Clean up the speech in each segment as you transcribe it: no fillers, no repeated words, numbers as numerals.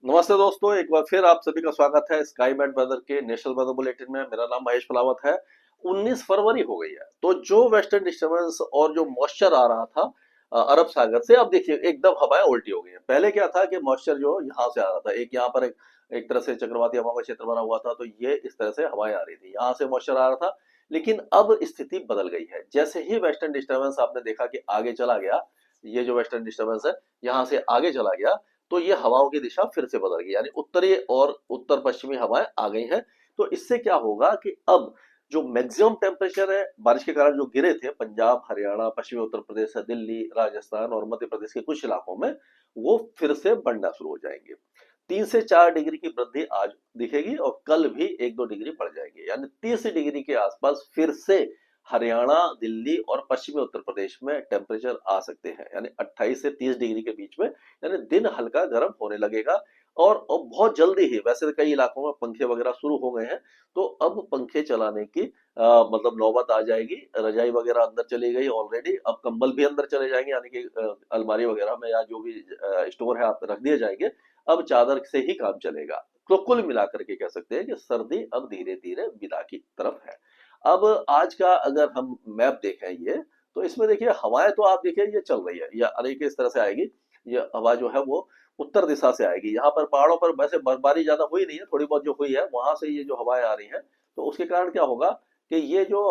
नमस्ते दोस्तों, एक बार फिर आप सभी का स्वागत है स्काई मैट वेदर के नेशनल वेदर बुलेटिन में। मेरा नाम महेश फलावत है। 19 फरवरी हो गई है, तो जो वेस्टर्न डिस्टर्बेंस और जो मॉइस्चर आ रहा था अरब सागर से, अब देखिए एकदम हवाएं उल्टी हो गई हैं। पहले क्या था कि मॉइस्चर जो यहाँ से आ रहा था, एक यहाँ पर एक तरह से चक्रवाती हवा का क्षेत्र बना हुआ था, तो ये इस तरह से हवाएं आ रही थी, यहाँ से मॉइस्चर आ रहा था। लेकिन अब स्थिति बदल गई है। जैसे ही वेस्टर्न डिस्टर्बेंस आपने देखा कि आगे चला गया, ये जो वेस्टर्न डिस्टर्बेंस है यहाँ से आगे चला गया, तो ये हवाओं की दिशा फिर से बदल गई, यानी उत्तरी और उत्तर पश्चिमी हवाएं आ गई हैं। तो इससे क्या होगा कि अब जो मैक्सिमम टेम्परेचर है बारिश के कारण जो गिरे थे पंजाब, हरियाणा, पश्चिमी उत्तर प्रदेश, दिल्ली, राजस्थान और मध्य प्रदेश के कुछ इलाकों में, वो फिर से बढ़ना शुरू हो जाएंगे। 3 से 4 डिग्री की वृद्धि आज दिखेगी और कल भी 1-2 डिग्री बढ़ जाएगी, यानी 30 डिग्री के आसपास फिर से हरियाणा, दिल्ली और पश्चिमी उत्तर प्रदेश में टेम्परेचर आ सकते हैं, यानी 28 से 30 डिग्री के बीच में। यानी दिन हल्का गर्म होने लगेगा। और बहुत जल्दी ही, वैसे तो कई इलाकों में पंखे वगैरह शुरू हो गए हैं, तो अब पंखे चलाने की मतलब नौबत आ जाएगी। रजाई वगैरह अंदर चली गई ऑलरेडी, अब कंबल भी अंदर चले जाएंगे, यानी कि अलमारी वगैरह में या जो भी स्टोर है आप रख दिए जाएंगे। अब चादर से ही काम चलेगा। तो कुल मिलाकर के कह सकते हैं कि सर्दी अब धीरे धीरे विदा की तरफ है। अब आज का अगर हम मैप देखें ये, तो इसमें देखिए हवाएं तो आप देखिए ये चल रही है, या अरे किस तरह से आएगी। ये हवा जो है वो उत्तर दिशा से आएगी। यहाँ पर पहाड़ों पर वैसे बर्फबारी ज्यादा हुई नहीं है, थोड़ी बहुत जो हुई है वहां से ये जो हवाएं आ रही हैं, तो उसके कारण क्या होगा कि ये जो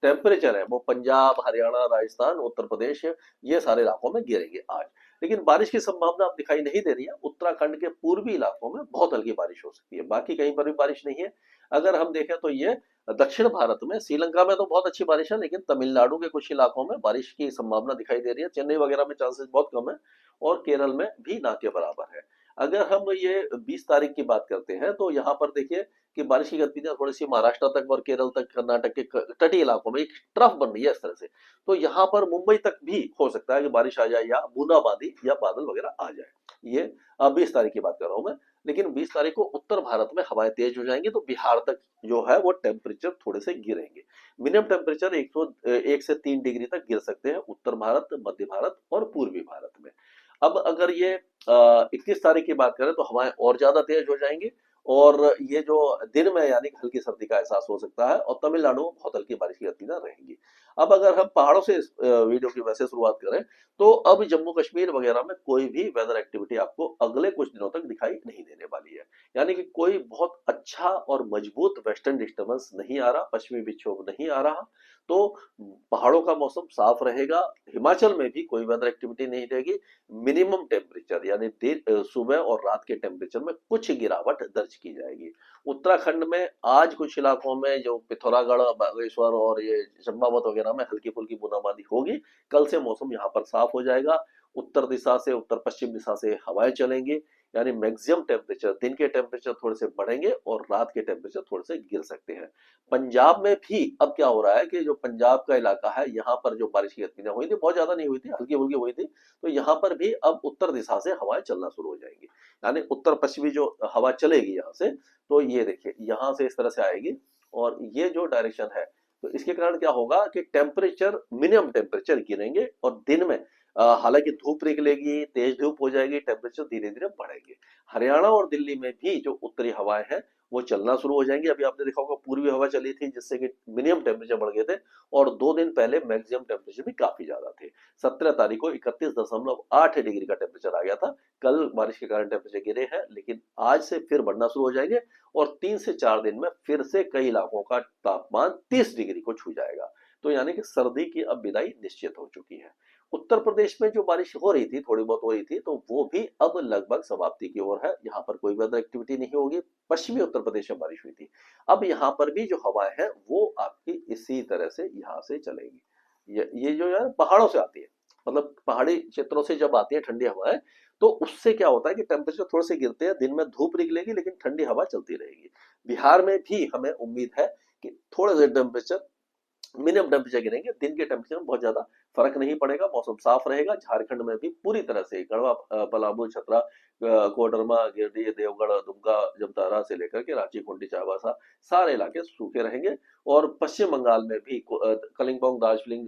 टेम्परेचर है वो पंजाब, हरियाणा, राजस्थान, उत्तर प्रदेश, ये सारे इलाकों में गिरेंगे आज। लेकिन बारिश की संभावना अब दिखाई नहीं दे रही है। उत्तराखंड के पूर्वी इलाकों में बहुत हल्की बारिश हो सकती है, बाकी कहीं पर भी बारिश नहीं है। अगर हम देखें तो ये दक्षिण भारत में, श्रीलंका में तो बहुत अच्छी बारिश है, लेकिन तमिलनाडु के कुछ इलाकों में बारिश की संभावना दिखाई दे रही है। चेन्नई वगैरह में चांसेस बहुत कम है, और केरल में भी ना के बराबर है। अगर हम ये 20 तारीख की बात करते हैं, तो यहाँ पर देखिए कि बारिश की गतिविधियां थोड़ी सी महाराष्ट्र तक और केरल तक, कर्नाटक के तटीय इलाकों में एक ट्रफ बन रही है इस तरह से। तो यहाँ पर मुंबई तक भी हो सकता है कि बारिश आ जाए, या बूंदाबांदी या बादल वगैरह आ जाए। ये 20 तारीख की बात कर रहा हूं मैं। लेकिन 20 तारीख को उत्तर भारत में हवाएं तेज हो जाएंगी, तो बिहार तक जो है वो टेम्परेचर थोड़े से गिरेंगे। मिनिमम टेम्परेचर 1 से 3 डिग्री तक गिर सकते हैं उत्तर भारत, मध्य भारत और पूर्वी भारत में। अब अगर ये 21 तारीख की बात करें, तो हवाएं और ज्यादा तेज हो जाएंगी, और ये जो दिन में यानी कि हल्की सर्दी का एहसास हो सकता है, और तमिलनाडु में बहुत हल्की बारिश की गतिविधियां रहेंगी। अब अगर हम पहाड़ों से इस वीडियो की वैसे शुरुआत करें, तो अब जम्मू कश्मीर वगैरह में कोई भी वेदर एक्टिविटी आपको अगले कुछ दिनों तक दिखाई नहीं देने वाली है। यानी कि कोई बहुत अच्छा और मजबूत वेस्टर्न डिस्टर्बेंस नहीं आ रहा, पश्चिमी विक्षोभ नहीं आ रहा। तो पहाड़ों का मौसम साफ रहेगा। हिमाचल में भी कोई वेदर एक्टिविटी नहीं रहेगी। मिनिमम टेम्परेचर यानी सुबह और रात के टेम्परेचर में कुछ गिरावट दर्ज की जाएगी। उत्तराखंड में आज कुछ इलाकों में, जो पिथौरागढ़, बागेश्वर और ये चंपावत वगैरह में हल्की फुल्की बूंदाबांदी होगी। कल से मौसम यहाँ पर साफ हो जाएगा। उत्तर दिशा से, उत्तर पश्चिम दिशा से हवाएं चलेंगी, यानी मैक्सिमम टेम्परेचर, दिन के टेम्परेचर थोड़े से बढ़ेंगे और रात के टेम्परेचर थोड़े से गिर सकते हैं। पंजाब में भी अब क्या हो रहा है कि जो पंजाब का इलाका है, यहाँ पर जो बारिश की गतिविधियां हुई थी, बहुत ज्यादा नहीं हुई थी, हल्की फुल्की हुई थी, तो यहाँ पर भी अब उत्तर दिशा से हवाएं चलना शुरू हो जाएंगी। यानी उत्तर पश्चिमी जो हवा चलेगी यहाँ से, तो ये देखिए यहाँ से इस तरह से आएगी, और ये जो डायरेक्शन है, तो इसके कारण क्या होगा कि टेम्परेचर, मिनिमम टेम्परेचर गिरेंगे, और दिन में हालांकि धूप निकलेगी, तेज धूप हो जाएगी, टेम्परेचर धीरे धीरे बढ़ेंगे। हरियाणा और दिल्ली में भी जो उत्तरी हवाएं हैं वो चलना शुरू हो जाएंगी। अभी आपने देखा होगा पूर्वी हवा चली थी, जिससे कि मिनिमम टेम्परेचर बढ़ गए थे, और 2 दिन पहले मैक्सिमम टेम्परेचर भी काफी ज्यादा थे। 17 तारीख को 31.8 डिग्री का टेम्परेचर आ गया था। कल बारिश के कारण टेम्परेचर गिरे हैं, लेकिन आज से फिर बढ़ना शुरू हो जाएंगे, और 3 से 4 दिन में फिर से कई इलाकों का तापमान 30 डिग्री को छू जाएगा। तो यानी कि सर्दी की अब विदाई निश्चित हो चुकी है। उत्तर प्रदेश में जो बारिश हो रही थी, थोड़ी बहुत हो रही थी, तो वो भी अब लगभग समाप्ति की ओर है। यहाँ पर कोई वेदर एक्टिविटी नहीं होगी। पश्चिमी उत्तर प्रदेश में बारिश हुई थी। अब यहाँ पर भी जो हवाएं हैं वो आपकी इसी तरह से यहाँ से चलेगी। ये जो यार पहाड़ों से आती है, मतलब पहाड़ी क्षेत्रों से जब आती है ठंडी हवाएं, तो उससे क्या होता है कि टेम्परेचर थोड़े से गिरते हैं, दिन में धूप निकलेगी लेकिन ठंडी हवा चलती रहेगी। बिहार में भी हमें उम्मीद है कि थोड़े से टेम्परेचर मिनिमम टेम्परेचर गिरेंगे, दिन के टेम्परेचर में बहुत ज्यादा फर्क नहीं पड़ेगा, मौसम साफ रहेगा। झारखंड में भी पूरी तरह से गढ़वा, पलामू, छतरा, कोडरमा, गिरिडीह, देवगढ़, दुमका, जमतारा से लेकर के रांची, खूंटी, चाईबासा सारे इलाके सूखे रहेंगे। और पश्चिम बंगाल में भी कलिम्पोंग, दार्जिलिंग,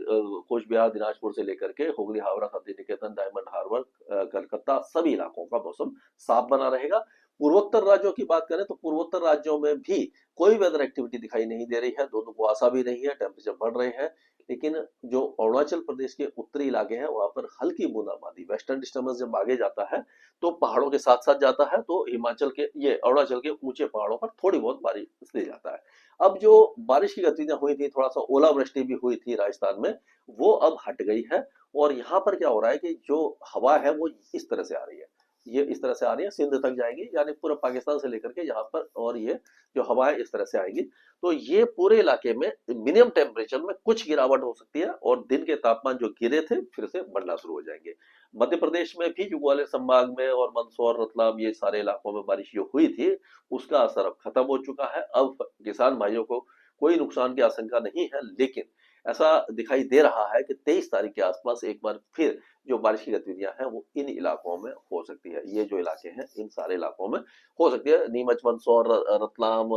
कोच बिहार, दिनाजपुर से लेकर के हुगली, हावड़ा, शांति निकेतन, डायमंड हार्बर, कलकत्ता सभी इलाकों का मौसम साफ बना रहेगा। पूर्वोत्तर राज्यों की बात करें तो पूर्वोत्तर राज्यों में भी कोई वेदर एक्टिविटी दिखाई नहीं दे रही है, दोनों कुहासा भी नहीं है, टेम्परेचर बढ़ रहे हैं। लेकिन जो अरुणाचल प्रदेश के उत्तरी इलाके हैं वहां पर हल्की बूंदाबांदी, वेस्टर्न डिस्टर्बेंस जब आगे जाता है तो पहाड़ों के साथ साथ जाता है, तो हिमाचल के, ये अरुणाचल के ऊंचे पहाड़ों पर थोड़ी बहुत बारिश दे जाता है। अब जो बारिश की गतिविधियां हुई थी, थोड़ा सा ओलावृष्टि भी हुई थी राजस्थान में, वो अब हट गई है। और यहाँ पर क्या हो रहा है कि जो हवा है वो इस तरह से आ रही है, ये इस तरह से आ रही है, सिंध तक जाएगी, यानी पूरा पाकिस्तान से लेकर के यहाँ पर, और ये जो हवा है इस तरह से आएगी। तो ये पूरे इलाके में मिनिमम टेम्परेचर में कुछ गिरावट हो सकती है, और दिन के तापमान जो गिरे थे फिर से बढ़ना शुरू हो जाएंगे। मध्य प्रदेश में भी जो ग्वालियर संभाग में और मंदसौर, रतलाम, ये सारे इलाकों में बारिश जो हुई थी उसका असर अब खत्म हो चुका है। अब किसान भाइयों को कोई नुकसान की आशंका नहीं है, लेकिन ऐसा दिखाई दे रहा है कि 23 तारीख के आसपास एक बार फिर जो बारिश की गतिविधियां हैं वो इन इलाकों में हो सकती है। ये जो इलाके हैं इन सारे इलाकों में हो सकती है। नीमच, मंदसौर, रतलाम,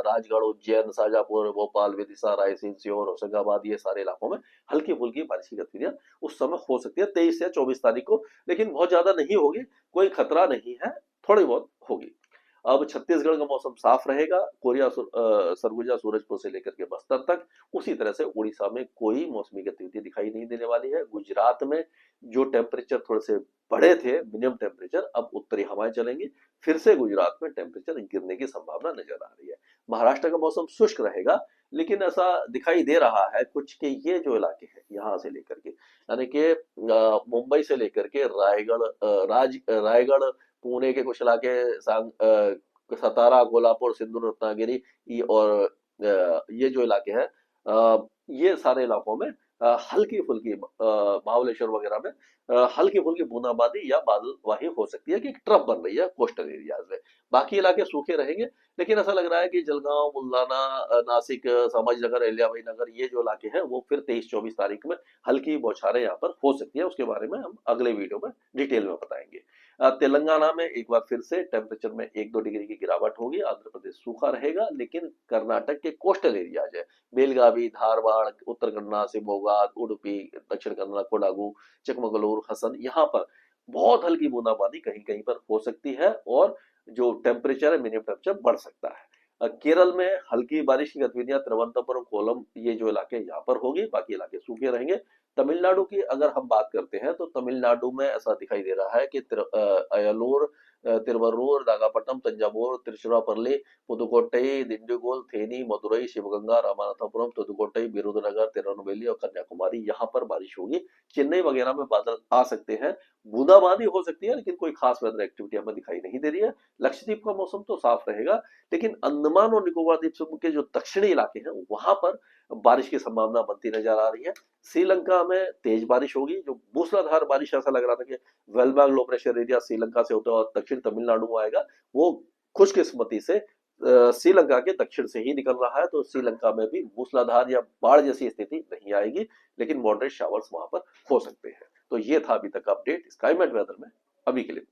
राजगढ़, उज्जैन, शाजापुर, भोपाल, विदिशा, रायसेन, सीहोर, होशंगाबाद, ये सारे इलाकों में हल्की फुल्की बारिश की गतिविधियां उस समय हो सकती है 23 या 24 तारीख को, लेकिन बहुत ज्यादा नहीं होगी, कोई खतरा नहीं है, थोड़ी बहुत होगी। अब छत्तीसगढ़ का मौसम साफ रहेगा, कोरिया, सरगुजा, सूरजपुर से लेकर के बस्तर तक। उसी तरह से उड़ीसा में कोई मौसमी गतिविधि दिखाई नहीं देने वाली है। गुजरात में जो टेम्परेचर थोड़े से बढ़े थे मिनिमम टेम्परेचर, अब उत्तरी हवाएं चलेंगी, फिर से गुजरात में टेम्परेचर गिरने की संभावना नजर आ रही है। महाराष्ट्र का मौसम शुष्क रहेगा, लेकिन ऐसा दिखाई दे रहा है कुछ कि ये जो इलाके हैं यहाँ से लेकर के, यानी कि मुंबई से लेकर के रायगढ़, रायगढ़, पुणे के कुछ इलाके, सतारा, कोल्हापुर, सिंधु, रत्नागिरी, और ये जो इलाके हैं, ये सारे इलाकों में हल्की फुल्की, महाबलेश्वर वगैरह में हल्की फुल्की बूंदाबांदी या बादलवाही हो सकती है कि एक ट्रफ बन रही है कोस्टल एरियाज में। बाकी इलाके सूखे रहेंगे, लेकिन ऐसा लग रहा है कि जलगांव, बुल्डाना, नासिक, संभाजीनगर, अहिल्याबाई नगर, ये जो इलाके हैं वो फिर 23-24 तारीख में हल्की बौछारें यहाँ पर हो सकती है। उसके बारे में हम अगले वीडियो में डिटेल में बताएंगे। तेलंगाना में एक बार फिर से टेम्परेचर में 1-2 डिग्री की गिरावट होगी। आंध्र प्रदेश सूखा रहेगा, लेकिन कर्नाटक के कोस्टल एरियाज है, बेलगावी, धारवाड़, उत्तर कन्नड़ा, शिवमोगा, उडुपी, दक्षिण कन्नड़ा, कोडागु, चिकमगलूर, हसन, यहाँ पर बहुत हल्की बूंदाबांदी कहीं कहीं पर हो सकती है, और जो टेम्परेचर है मिनिमम टेम्परेचर बढ़ सकता है। केरल में हल्की बारिश की गतिविधियां तिरुवनंतपुरम, कोलम, ये जो इलाके यहाँ पर होगी, बाकी इलाके सूखे रहेंगे। तमिलनाडु की अगर हम बात करते हैं तो तमिलनाडु में ऐसा दिखाई दे रहा है कि अयलूर, तिरुवरूर, नागापट्टनम, तंजावुर, तिरुचिरापल्ली, पुदुकोट्टई, दिंडीगुल, थेनी, मदुरई, शिवगंगा, रामनाथपुरम, तुतुकोट्टई, विरुधुनगर, तिरुनेलवेली और कन्याकुमारी, यहाँ पर बारिश होगी। चेन्नई वगैरह में बादल आ सकते हैं, बूंदाबांदी हो सकती है, लेकिन कोई खास वेदर एक्टिविटी हमें दिखाई नहीं दे रही है। लक्षद्वीप का मौसम तो साफ रहेगा, लेकिन अंडमान और निकोबार द्वीप समूह के जो दक्षिणी इलाके हैं वहां पर बारिश की संभावना बनती नजर आ रही है। श्रीलंका में तेज बारिश होगी, जो मूसलाधार बारिश, ऐसा लग रहा था कि वेलबाग लो प्रेशर एरिया श्रीलंका से होता हुआ दक्षिण तमिलनाडु में आएगा, वो खुशकिस्मती से श्रीलंका के दक्षिण से ही निकल रहा है, तो श्रीलंका में भी मूसलाधार या बाढ़ जैसी स्थिति नहीं आएगी, लेकिन मॉडरेट शावर्स वहां पर हो सकते हैं। तो ये था अभी तक अपडेट स्काईमेट वेदर में, अभी के लिए।